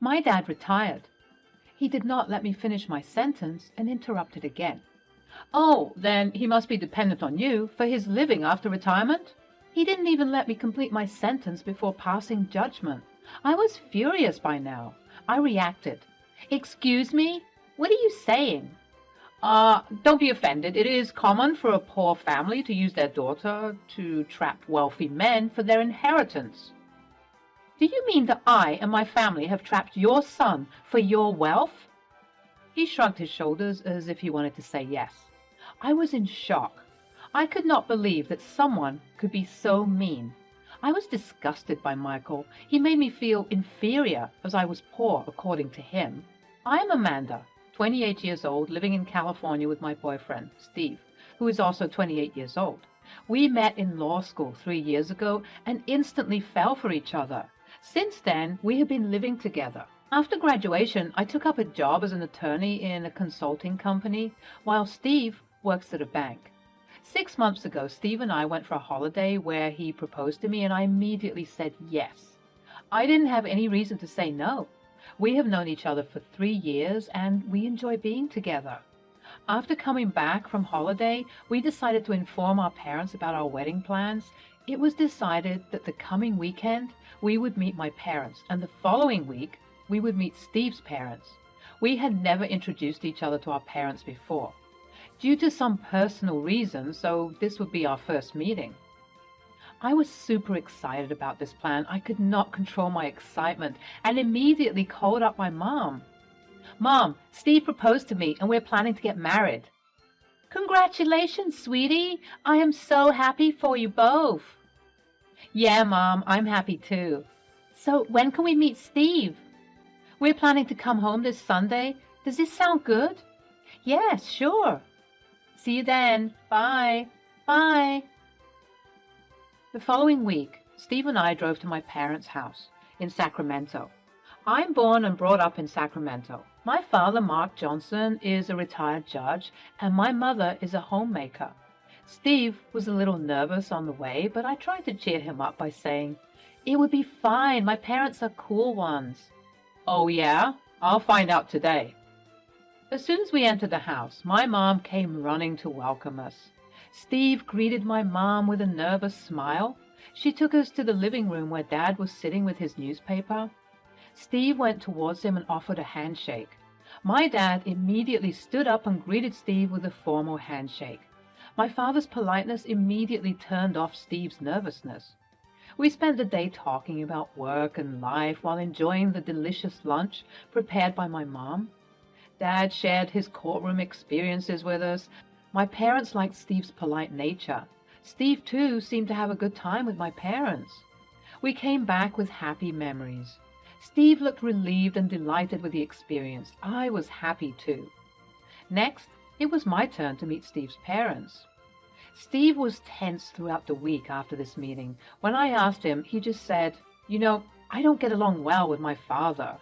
My dad retired. He did not let me finish my sentence and interrupted again. Oh, then he must be dependent on you for his living after retirement? He didn't even let me complete my sentence before passing judgment. I was furious by now. I reacted. Excuse me? What are you saying? Don't be offended. It is common for a poor family to use their daughter to trap wealthy men for their inheritance. Do you mean that I and my family have trapped your son for your wealth? He shrugged his shoulders as if he wanted to say yes. I was in shock. I could not believe that someone could be so mean. I was disgusted by Michael. He made me feel inferior as I was poor, according to him. I am Amanda, 28 years old, living in California with my boyfriend, Steve, who is also 28 years old. We met in law school 3 years ago and instantly fell for each other. Since then, we have been living together. After graduation, I took up a job as an attorney in a consulting company, while Steve works at a bank. 6 months ago, Steve and I went for a holiday where he proposed to me, and I immediately said yes. I didn't have any reason to say no. We have known each other for 3 years, and we enjoy being together. After coming back from holiday, we decided to inform our parents about our wedding plans. It was decided that the coming weekend, we would meet my parents, and the following week, we would meet Steve's parents. We had never introduced each other to our parents before, due to some personal reason, so this would be our first meeting. I was super excited about this plan. I could not control my excitement and immediately called up my mom. Mom, Steve proposed to me and we're planning to get married. Congratulations, sweetie. I am so happy for you both. Yeah, Mom, I'm happy too. So when can we meet Steve? We're planning to come home this Sunday. Does this sound good? Yes, sure. See you then. Bye. Bye. The following week, Steve and I drove to my parents' house in Sacramento. I'm born and brought up in Sacramento. My father, Mark Johnson, is a retired judge, and my mother is a homemaker. Steve was a little nervous on the way, but I tried to cheer him up by saying, "It would be fine. My parents are cool ones." "Oh, yeah? I'll find out today." As soon as we entered the house, my mom came running to welcome us. Steve greeted my mom with a nervous smile. She took us to the living room where Dad was sitting with his newspaper. Steve went towards him and offered a handshake. My dad immediately stood up and greeted Steve with a formal handshake. My father's politeness immediately turned off Steve's nervousness. We spent the day talking about work and life while enjoying the delicious lunch prepared by my mom. Dad shared his courtroom experiences with us. My parents liked Steve's polite nature. Steve, too, seemed to have a good time with my parents. We came back with happy memories. Steve looked relieved and delighted with the experience. I was happy, too. Next, it was my turn to meet Steve's parents. Steve was tense throughout the week after this meeting. When I asked him, he just said, I don't get along well with my father."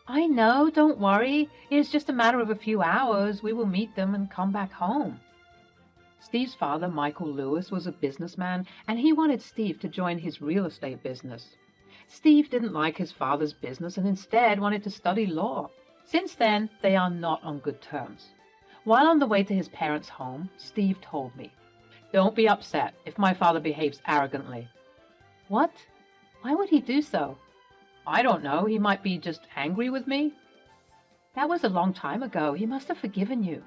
"I know, don't worry. It is just a matter of a few hours. We will meet them and come back home." Steve's father, Michael Lewis, was a businessman, and he wanted Steve to join his real estate business. Steve didn't like his father's business and instead wanted to study law. Since then, they are not on good terms. While on the way to his parents' home, Steve told me, "Don't be upset if my father behaves arrogantly." "What? Why would he do so?" "I don't know. He might be just angry with me." "That was a long time ago. He must have forgiven you."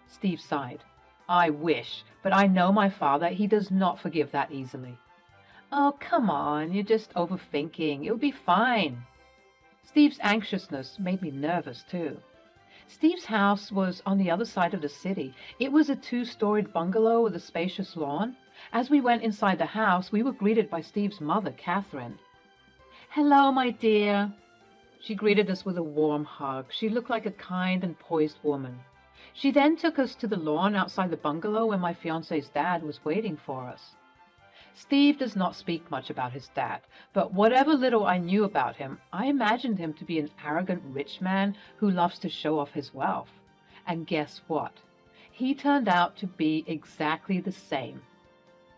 Steve sighed. "I wish, but I know my father. He does not forgive that easily." "Oh, come on. You're just overthinking. It'll be fine." Steve's anxiousness made me nervous, too. Steve's house was on the other side of the city. It was a 2-storied bungalow with a spacious lawn. As we went inside the house, we were greeted by Steve's mother, Catherine. "Hello, my dear." She greeted us with a warm hug. She looked like a kind and poised woman. She then took us to the lawn outside the bungalow where my fiancé's dad was waiting for us. Steve does not speak much about his dad, but whatever little I knew about him, I imagined him to be an arrogant rich man who loves to show off his wealth. And guess what? He turned out to be exactly the same.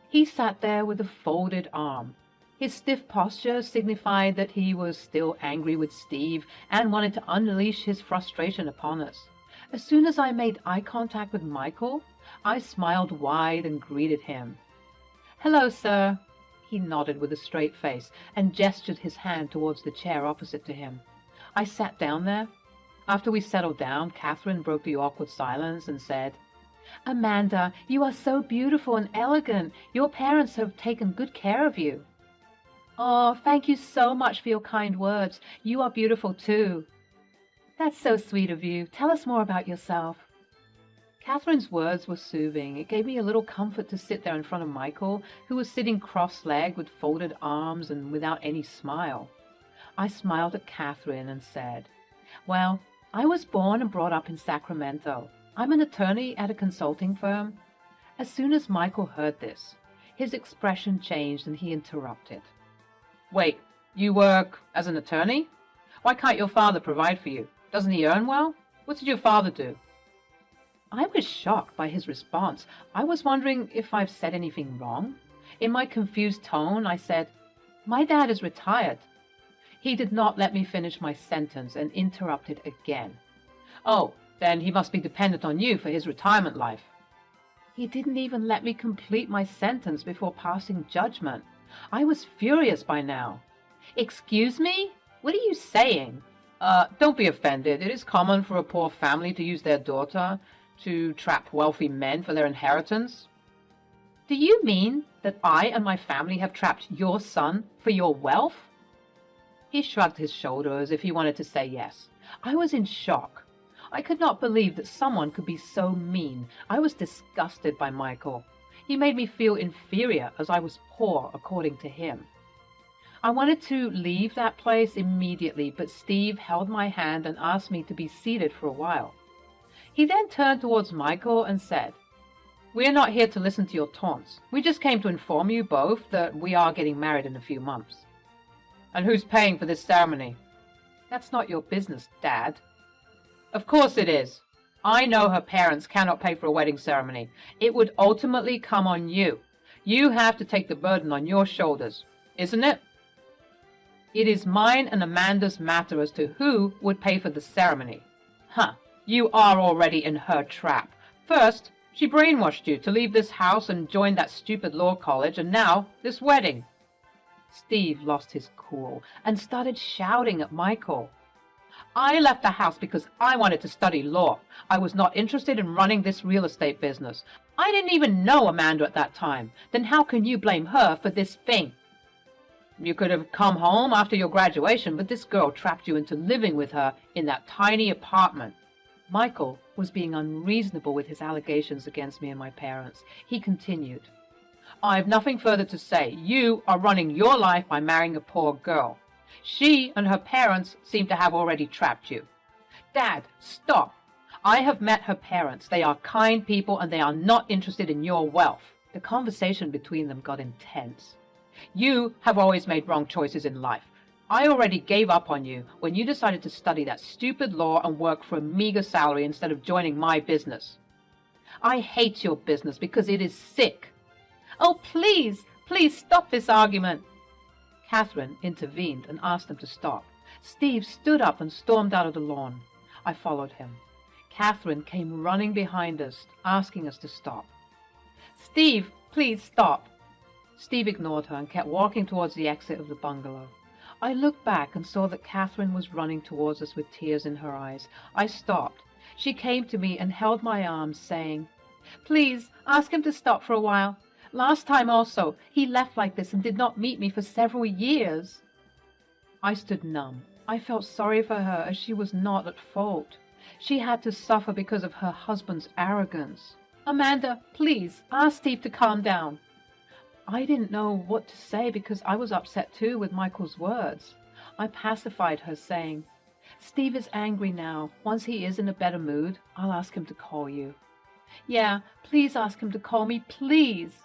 He sat there with a folded arm. His stiff posture signified that he was still angry with Steve and wanted to unleash his frustration upon us. As soon as I made eye contact with Michael, I smiled wide and greeted him. "Hello, sir." He nodded with a straight face and gestured his hand towards the chair opposite to him. I sat down there. After we settled down, Catherine broke the awkward silence and said, "Amanda, you are so beautiful and elegant. Your parents have taken good care of you." "Oh, thank you so much for your kind words. You are beautiful too." "That's so sweet of you. Tell us more about yourself." Catherine's words were soothing. It gave me a little comfort to sit there in front of Michael, who was sitting cross-legged with folded arms and without any smile. I smiled at Catherine and said, "Well, I was born and brought up in Sacramento. I'm an attorney at a consulting firm." As soon as Michael heard this, his expression changed and he interrupted. "Wait, you work as an attorney? Why can't your father provide for you? Doesn't he earn well? What did your father do?" I was shocked by his response. I was wondering if I've said anything wrong. In my confused tone, I said, "My dad is retired." He did not let me finish my sentence and interrupted again. "Oh, then he must be dependent on you for his retirement life." He didn't even let me complete my sentence before passing judgment. I was furious by now. "Excuse me? What are you saying?" Don't be offended. It is common for a poor family to use their daughter to trap wealthy men for their inheritance." "Do you mean that I and my family have trapped your son for your wealth?" He shrugged his shoulders as if he wanted to say yes. I was in shock. I could not believe that someone could be so mean. I was disgusted by Michael. He made me feel inferior as I was poor, according to him. I wanted to leave that place immediately, but Steve held my hand and asked me to be seated for a while. He then turned towards Michael and said, "We are not here to listen to your taunts. We just came to inform you both that we are getting married in a few months." "And who's paying for this ceremony?" "That's not your business, Dad." "Of course it is. I know her parents cannot pay for a wedding ceremony. It would ultimately come on you. You have to take the burden on your shoulders, isn't it?" "It is mine and Amanda's matter as to who would pay for the ceremony." "Huh, you are already in her trap. First, she brainwashed you to leave this house and join that stupid law college, and now this wedding." Steve lost his cool and started shouting at Michael. "I left the house because I wanted to study law. I was not interested in running this real estate business. I didn't even know Amanda at that time. Then how can you blame her for this thing? You could have come home after your graduation, but this girl trapped you into living with her in that tiny apartment." Michael was being unreasonable with his allegations against me and my parents. He continued, "I have nothing further to say. You are running your life by marrying a poor girl. She and her parents seem to have already trapped you." "Dad, stop. I have met her parents. They are kind people and they are not interested in your wealth." The conversation between them got intense. "You have always made wrong choices in life. I already gave up on you when you decided to study that stupid law and work for a meager salary instead of joining my business. I hate your business because it is sick." "Oh, please, please stop this argument." Catherine intervened and asked them to stop. Steve stood up and stormed out of the lawn. I followed him. Catherine came running behind us, asking us to stop. "Steve, please stop." Steve ignored her and kept walking towards the exit of the bungalow. I looked back and saw that Catherine was running towards us with tears in her eyes. I stopped. She came to me and held my arm, saying, "Please, ask him to stop for a while. Last time also, he left like this and did not meet me for several years." I stood numb. I felt sorry for her as she was not at fault. She had to suffer because of her husband's arrogance. "Amanda, please, ask Steve to calm down." I didn't know what to say because I was upset too with Michael's words. I pacified her, saying, "Steve is angry now. Once he is in a better mood, I'll ask him to call you." "Yeah, please ask him to call me, please."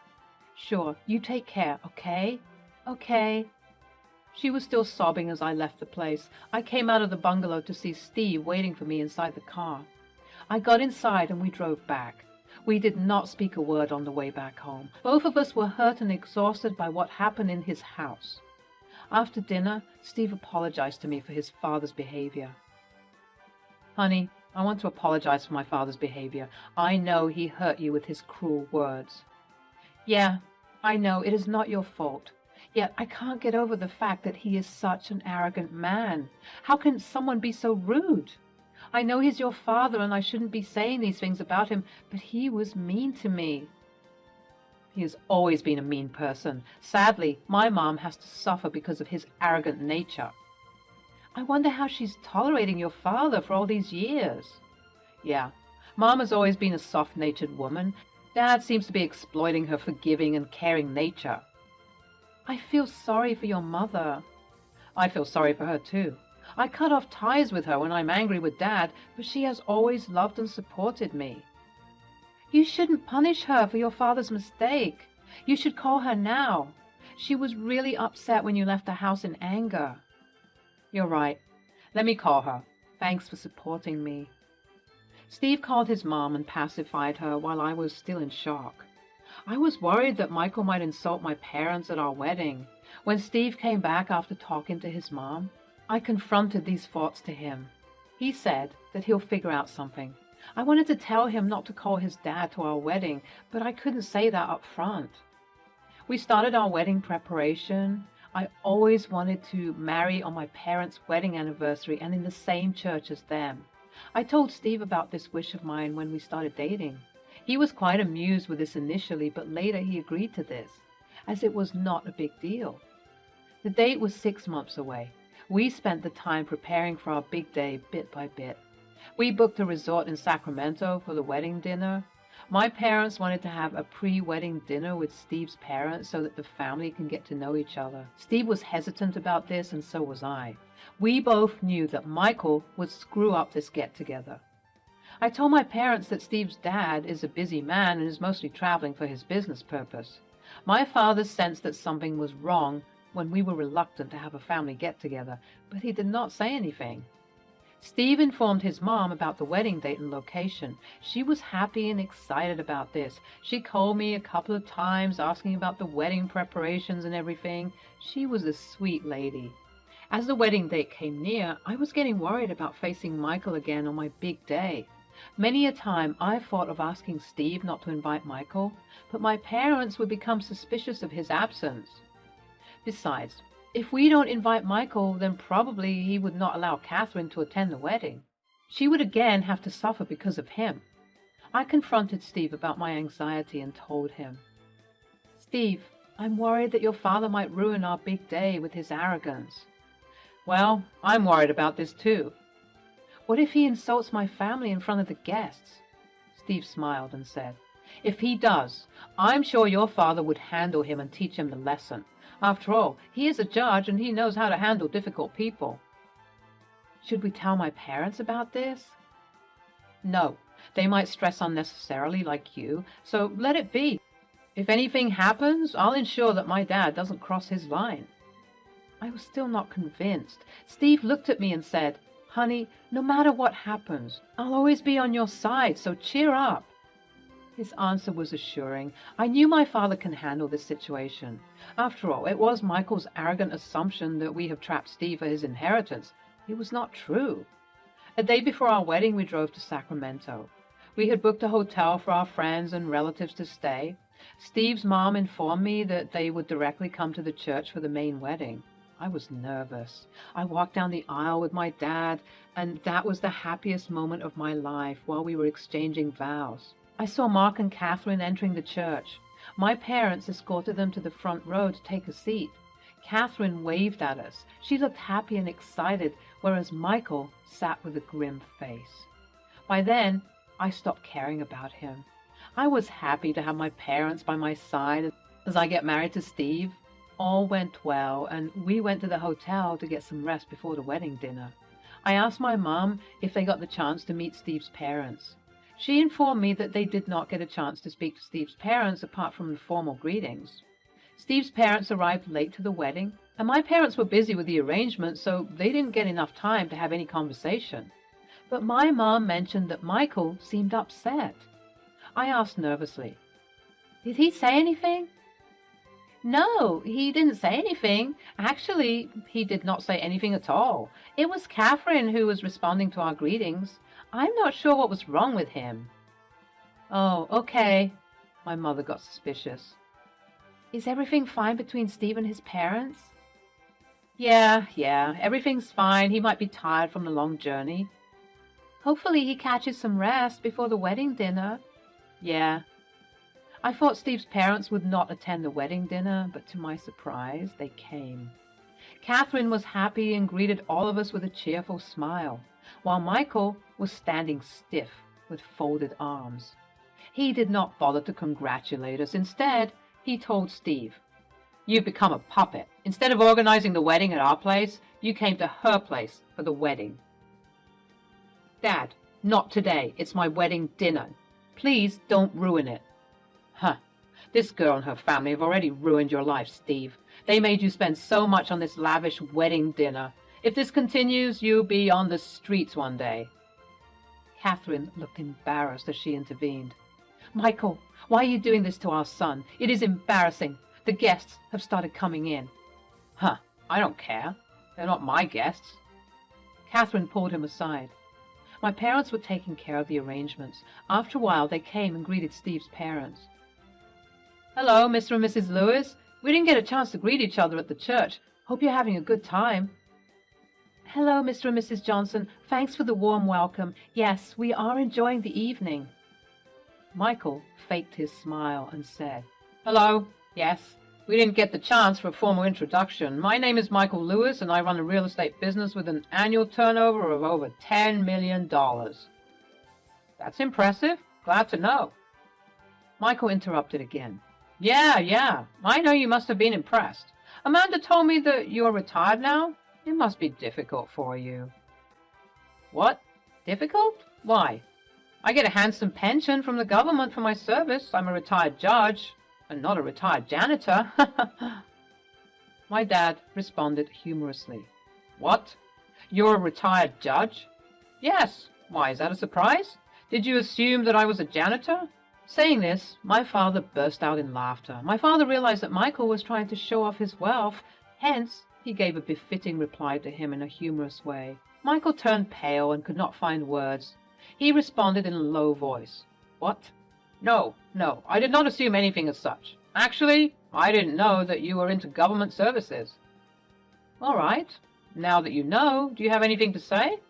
"Sure, you take care, okay?" "Okay." She was still sobbing as I left the place. I came out of the bungalow to see Steve waiting for me inside the car. I got inside and we drove back. We did not speak a word on the way back home. Both of us were hurt and exhausted by what happened in his house. After dinner, Steve apologized to me for his father's behavior. Honey, I want to apologize for my father's behavior. I know he hurt you with his cruel words. Yeah, I know it is not your fault. Yet I can't get over the fact that he is such an arrogant man. How can someone be so rude? I know he's your father and I shouldn't be saying these things about him, but he was mean to me. He has always been a mean person. Sadly, my mom has to suffer because of his arrogant nature. I wonder how she's tolerating your father for all these years. Yeah, Mom has always been a soft-natured woman. Dad seems to be exploiting her forgiving and caring nature. I feel sorry for your mother. I feel sorry for her too. I cut off ties with her when I'm angry with Dad, but she has always loved and supported me. You shouldn't punish her for your father's mistake. You should call her now. She was really upset when you left the house in anger. You're right. Let me call her. Thanks for supporting me. Steve called his mom and pacified her while I was still in shock. I was worried that Michael might insult my parents at our wedding. When Steve came back after talking to his mom, I confronted these thoughts to him. He said that he'll figure out something. I wanted to tell him not to call his dad to our wedding, but I couldn't say that up front. We started our wedding preparation. I always wanted to marry on my parents' wedding anniversary and in the same church as them. I told Steve about this wish of mine when we started dating. He was quite amused with this initially, but later he agreed to this, as it was not a big deal. The date was 6 months away. We spent the time preparing for our big day bit by bit. We booked a resort in Sacramento for the wedding dinner. My parents wanted to have a pre-wedding dinner with Steve's parents so that the family can get to know each other. Steve was hesitant about this, and so was I. We both knew that Michael would screw up this get-together. I told my parents that Steve's dad is a busy man and is mostly traveling for his business purpose. My father sensed that something was wrong when we were reluctant to have a family get-together, but he did not say anything. Steve informed his mom about the wedding date and location. She was happy and excited about this. She called me a couple of times asking about the wedding preparations and everything. She was a sweet lady. As the wedding date came near, I was getting worried about facing Michael again on my big day. Many a time I thought of asking Steve not to invite Michael, but my parents would become suspicious of his absence. Besides, if we don't invite Michael, then probably he would not allow Catherine to attend the wedding. She would again have to suffer because of him. I confronted Steve about my anxiety and told him, "Steve, I'm worried that your father might ruin our big day with his arrogance." "Well, I'm worried about this too." "What if he insults my family in front of the guests?" Steve smiled and said, "If he does, I'm sure your father would handle him and teach him the lesson. After all, he is a judge and he knows how to handle difficult people." "Should we tell my parents about this?" "No, they might stress unnecessarily like you, so let it be. If anything happens, I'll ensure that my dad doesn't cross his line." I was still not convinced. Steve looked at me and said, "Honey, no matter what happens, I'll always be on your side, so cheer up." His answer was assuring. I knew my father can handle this situation. After all, it was Michael's arrogant assumption that we have trapped Steve for his inheritance. It was not true. A day before our wedding, we drove to Sacramento. We had booked a hotel for our friends and relatives to stay. Steve's mom informed me that they would directly come to the church for the main wedding. I was nervous. I walked down the aisle with my dad, and that was the happiest moment of my life while we were exchanging vows. I saw Mark and Catherine entering the church. My parents escorted them to the front row to take a seat. Catherine waved at us. She looked happy and excited, whereas Michael sat with a grim face. By then, I stopped caring about him. I was happy to have my parents by my side as I get married to Steve. All went well, and we went to the hotel to get some rest before the wedding dinner. I asked my mom if they got the chance to meet Steve's parents. She informed me that they did not get a chance to speak to Steve's parents apart from informal greetings. Steve's parents arrived late to the wedding, and my parents were busy with the arrangements, so they didn't get enough time to have any conversation. But my mom mentioned that Michael seemed upset. I asked nervously, "Did he say anything?" "No, he didn't say anything. Actually, he did not say anything at all. It was Catherine who was responding to our greetings. I'm not sure what was wrong with him." "Oh, okay." My mother got suspicious. "Is everything fine between Steve and his parents?" Yeah, everything's fine. He might be tired from the long journey." "Hopefully he catches some rest before the wedding dinner." "Yeah." I thought Steve's parents would not attend the wedding dinner, but to my surprise, they came. Catherine was happy and greeted all of us with a cheerful smile, while Michael was standing stiff with folded arms. He did not bother to congratulate us. Instead, he told Steve, "You've become a puppet. Instead of organizing the wedding at our place, you came to her place for the wedding." "Dad, not today. It's my wedding dinner. Please don't ruin it." "Huh. This girl and her family have already ruined your life, Steve. They made you spend so much on this lavish wedding dinner. If this continues, you'll be on the streets one day." Catherine looked embarrassed as she intervened. "Michael, why are you doing this to our son? It is embarrassing. The guests have started coming in." "Huh, I don't care. They're not my guests." Catherine pulled him aside. My parents were taking care of the arrangements. After a while, they came and greeted Steve's parents. "Hello, Mr. and Mrs. Lewis. We didn't get a chance to greet each other at the church. Hope you're having a good time." "Hello, Mr. and Mrs. Johnson. Thanks for the warm welcome. Yes, we are enjoying the evening." Michael faked his smile and said, "Hello. Yes, we didn't get the chance for a formal introduction. My name is Michael Lewis, and I run a real estate business with an annual turnover of over $10 million. "That's impressive. Glad to know." Michael interrupted again. Yeah, I know you must have been impressed. Amanda told me that you're retired now. It must be difficult for you." "What? Difficult? Why? I get a handsome pension from the government for my service. I'm a retired judge, and not a retired janitor." My dad responded humorously. "What? You're a retired judge?" "Yes. Why, is that a surprise? Did you assume that I was a janitor?" Saying this, my father burst out in laughter. My father realized that Michael was trying to show off his wealth. Hence, he gave a befitting reply to him in a humorous way. Michael turned pale and could not find words. He responded in a low voice. "What? No, I did not assume anything as such. Actually, I didn't know that you were into government services." "All right. Now that you know, do you have anything to say?"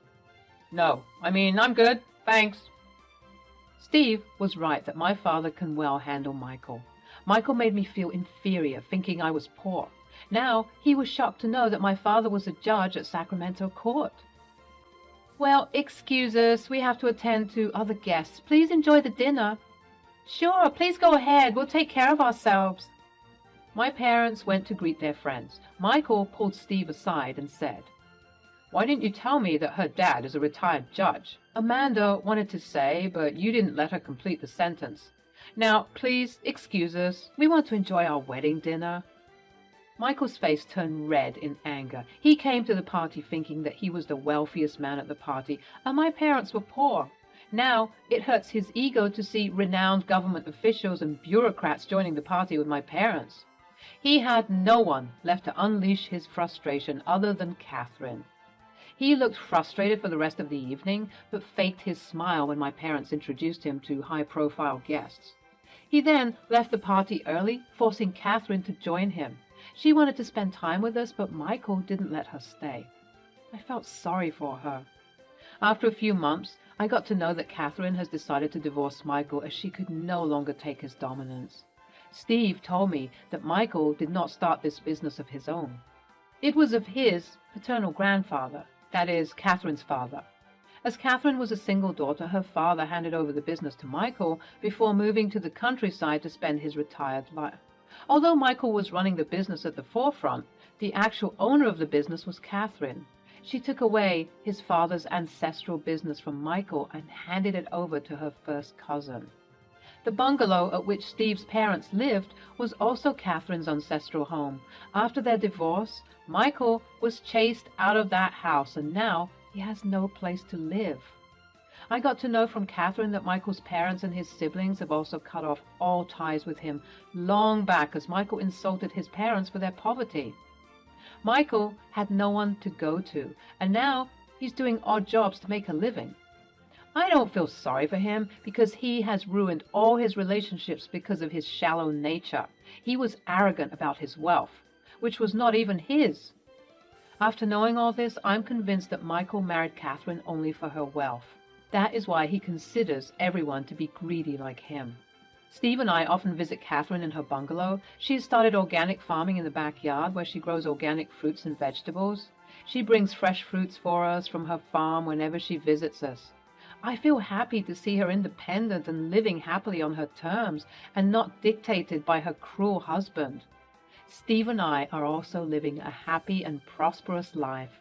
"No, I'm good. Thanks." Steve was right that my father can well handle Michael. Michael made me feel inferior, thinking I was poor. Now he was shocked to know that my father was a judge at Sacramento Court. "Well, excuse us. We have to attend to other guests. Please enjoy the dinner." "Sure, please go ahead. We'll take care of ourselves." My parents went to greet their friends. Michael pulled Steve aside and said, "Why didn't you tell me that her dad is a retired judge?" Amanda wanted to say, but you didn't let her complete the sentence. "Now, please excuse us. We want to enjoy our wedding dinner." Michael's face turned red in anger. He came to the party thinking that he was the wealthiest man at the party, and my parents were poor. Now it hurts his ego to see renowned government officials and bureaucrats joining the party with my parents. He had no one left to unleash his frustration other than Catherine. He looked frustrated for the rest of the evening, but faked his smile when my parents introduced him to high-profile guests. He then left the party early, forcing Catherine to join him. She wanted to spend time with us, but Michael didn't let her stay. I felt sorry for her. After a few months, I got to know that Catherine has decided to divorce Michael as she could no longer take his dominance. Steve told me that Michael did not start this business of his own. It was of his paternal grandfather. That is, Catherine's father. As Catherine was a single daughter, her father handed over the business to Michael before moving to the countryside to spend his retired life. Although Michael was running the business at the forefront, the actual owner of the business was Catherine. She took away his father's ancestral business from Michael and handed it over to her first cousin. The bungalow at which Steve's parents lived was also Catherine's ancestral home. After their divorce, Michael was chased out of that house, and now he has no place to live. I got to know from Catherine that Michael's parents and his siblings have also cut off all ties with him long back as Michael insulted his parents for their poverty. Michael had no one to go to, and now he's doing odd jobs to make a living. I don't feel sorry for him because he has ruined all his relationships because of his shallow nature. He was arrogant about his wealth, which was not even his. After knowing all this, I'm convinced that Michael married Catherine only for her wealth. That is why he considers everyone to be greedy like him. Steve and I often visit Catherine in her bungalow. She has started organic farming in the backyard where she grows organic fruits and vegetables. She brings fresh fruits for us from her farm whenever she visits us. I feel happy to see her independent and living happily on her terms and not dictated by her cruel husband. Steve and I are also living a happy and prosperous life.